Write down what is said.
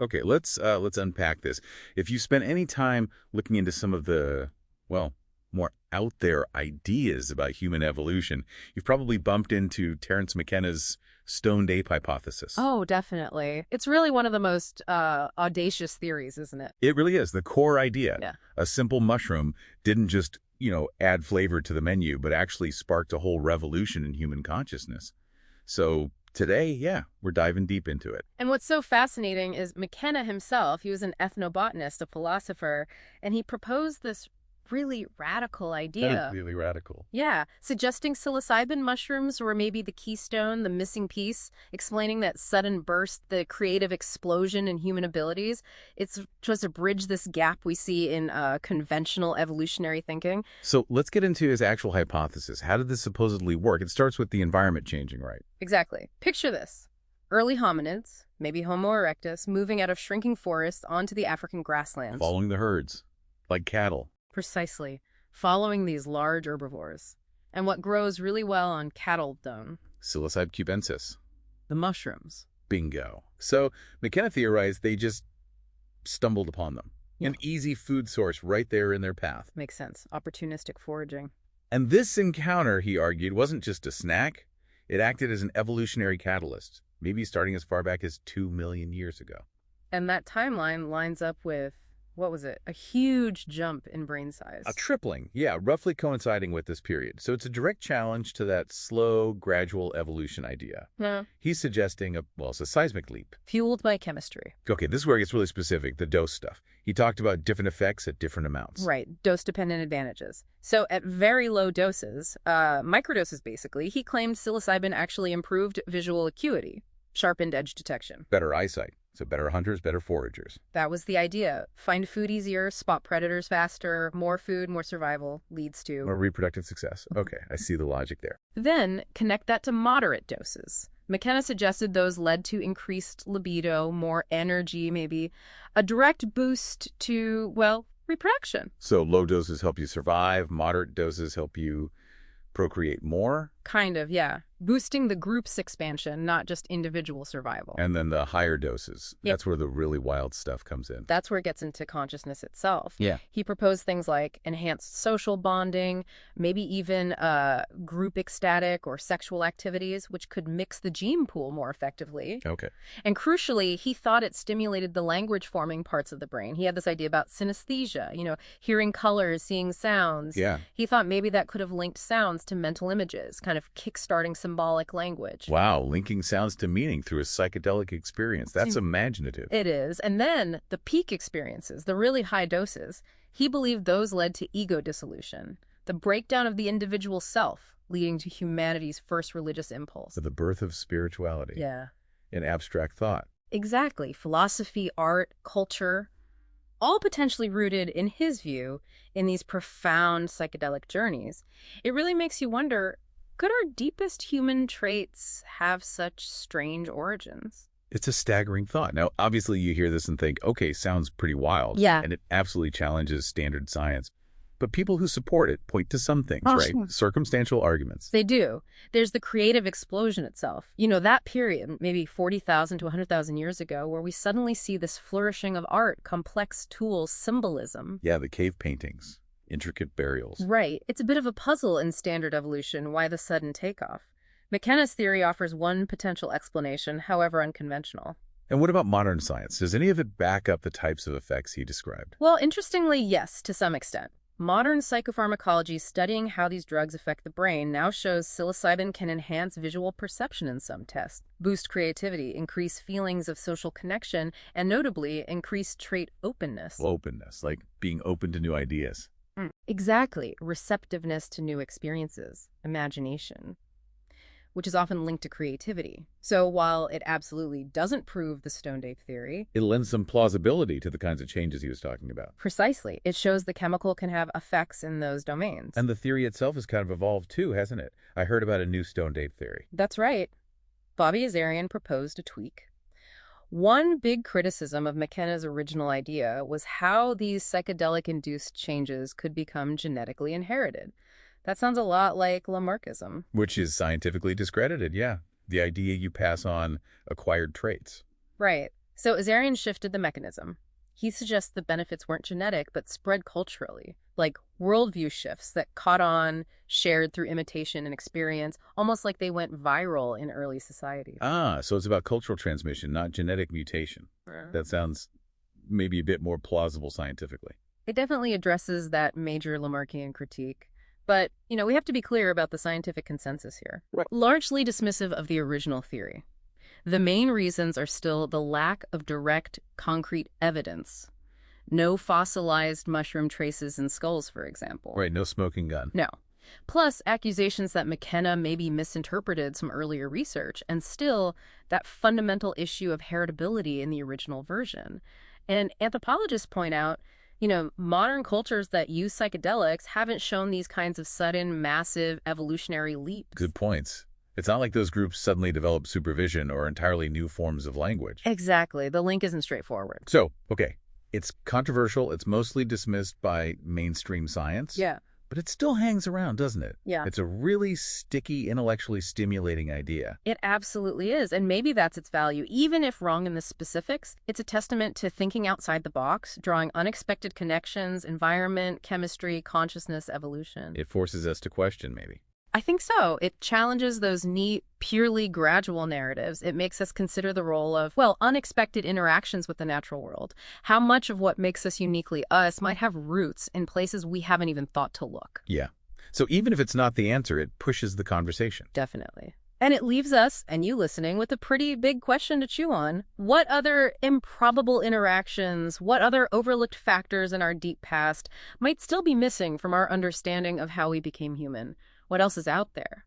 Okay, let's unpack this. If you spent any time looking into some of the, well, more out there ideas about human evolution, you've probably bumped into Terence McKenna's stoned ape hypothesis. Oh, definitely. It's really one of the most audacious theories, isn't it? It really is the core idea. Yeah. A simple mushroom didn't just, add flavor to the menu, but actually sparked a whole revolution in human consciousness. So today, yeah, we're diving deep into it. And what's so fascinating is McKenna himself, he was an ethnobotanist, a philosopher, and he proposed this really radical That is idea. really radical. Yeah, suggesting psilocybin mushrooms were maybe the keystone, the missing piece, explaining that sudden burst, the creative explosion in human abilities. It's just to bridge this gap we see in conventional evolutionary thinking. So let's get into his actual hypothesis. How did this supposedly work? It starts with the environment changing, right? Exactly. Picture this. Early hominids, maybe Homo erectus, moving out of shrinking forests onto the African grasslands. Following the herds, like cattle. Precisely, following these large herbivores. And what grows really well on cattle dung? Psilocybe cubensis. The mushrooms. Bingo. So McKenna theorized they just stumbled upon them. Yeah. An easy food source right there in their path. Makes sense. Opportunistic foraging. And this encounter, he argued, wasn't just a snack. It acted as an evolutionary catalyst, maybe starting as far back as 2 million years ago. And that timeline lines up with, what was it? A huge jump in brain size. A tripling, yeah, roughly coinciding with this period. So it's a direct challenge to that slow, gradual evolution idea. Yeah. He's suggesting it's a seismic leap. Fueled by chemistry. Okay, this is where it gets really specific, the dose stuff. He talked about different effects at different amounts. Right, dose-dependent advantages. So at very low doses, microdoses basically, he claimed psilocybin actually improved visual acuity, sharpened edge detection. Better eyesight. So better hunters, better foragers. That was the idea. Find food easier, spot predators faster, more food, more survival leads to... More reproductive success. Okay, I see the logic there. Then connect that to moderate doses. McKenna suggested those led to increased libido, more energy, maybe a direct boost to, reproduction. So low doses help you survive, moderate doses help you procreate more. Kind of, yeah. Boosting the group's expansion, not just individual survival. And then the higher doses. Yep. That's where the really wild stuff comes in. That's where it gets into consciousness itself. Yeah. He proposed things like enhanced social bonding, maybe even group ecstatic or sexual activities, which could mix the gene pool more effectively. Okay. And crucially, he thought it stimulated the language-forming parts of the brain. He had this idea about synesthesia, hearing colors, seeing sounds. Yeah. He thought maybe that could have linked sounds to mental images, kind of kickstarting symbolic language. Wow, linking sounds to meaning through a psychedelic experience. That's imaginative. It is. And then the peak experiences, the really high doses, he believed those led to ego dissolution, the breakdown of the individual self, leading to humanity's first religious impulse. The birth of spirituality. Yeah. And abstract thought. Exactly. Philosophy, art, culture, all potentially rooted, in his view, in these profound psychedelic journeys. It really makes you wonder, could our deepest human traits have such strange origins? It's a staggering thought. Now, obviously, you hear this and think, okay, sounds pretty wild. Yeah. And it absolutely challenges standard science. But people who support it point to some things, Oh, right? sure. Circumstantial arguments. They do. There's the creative explosion itself. That period, maybe 40,000 to 100,000 years ago, where we suddenly see this flourishing of art, complex tools, symbolism. Yeah, the cave paintings, intricate burials. Right. It's a bit of a puzzle in standard evolution, why the sudden takeoff. McKenna's theory offers one potential explanation, however unconventional. And what about modern science? Does any of it back up the types of effects he described? Well, interestingly, yes, to some extent. Modern psychopharmacology studying how these drugs affect the brain now shows psilocybin can enhance visual perception in some tests, boost creativity, increase feelings of social connection, and notably, increase trait openness. Openness, like being open to new ideas. Exactly. Receptiveness to new experiences, imagination, which is often linked to creativity. So while it absolutely doesn't prove the stoned ape theory, It lends some plausibility to the kinds of changes he was talking about. precisely, it shows the chemical can have effects in those domains. And the theory itself has kind of evolved too, hasn't it? I heard about a new stoned ape theory. That's right. Bobby Azarian proposed a tweak. One big criticism of McKenna's original idea was how these psychedelic-induced changes could become genetically inherited. That sounds a lot like Lamarckism. Which is scientifically discredited, yeah. The idea you pass on acquired traits. Right. So Azarian shifted the mechanism. He suggests the benefits weren't genetic, but spread culturally, like worldview shifts that caught on, shared through imitation and experience, almost like they went viral in early societies. Ah, so it's about cultural transmission, not genetic mutation. Yeah. That sounds maybe a bit more plausible scientifically. It definitely addresses that major Lamarckian critique. But, we have to be clear about the scientific consensus here. Right. Largely dismissive of the original theory. The main reasons are still the lack of direct, concrete evidence. No fossilized mushroom traces in skulls, for example. Right, no smoking gun. No. Plus, accusations that McKenna maybe misinterpreted some earlier research, and still that fundamental issue of heritability in the original version. And anthropologists point out, modern cultures that use psychedelics haven't shown these kinds of sudden, massive evolutionary leaps. Good points. It's not like those groups suddenly developed supervision or entirely new forms of language. Exactly. The link isn't straightforward. So, okay, it's controversial. It's mostly dismissed by mainstream science. Yeah. But it still hangs around, doesn't it? Yeah. It's a really sticky, intellectually stimulating idea. It absolutely is, and maybe that's its value. Even if wrong in the specifics, it's a testament to thinking outside the box, drawing unexpected connections, environment, chemistry, consciousness, evolution. It forces us to question, maybe. I think so. It challenges those neat, purely gradual narratives. It makes us consider the role of, unexpected interactions with the natural world. How much of what makes us uniquely us might have roots in places we haven't even thought to look. Yeah. So even if it's not the answer, it pushes the conversation. Definitely. And it leaves us, and you listening, with a pretty big question to chew on. What other improbable interactions, what other overlooked factors in our deep past might still be missing from our understanding of how we became human? What else is out there?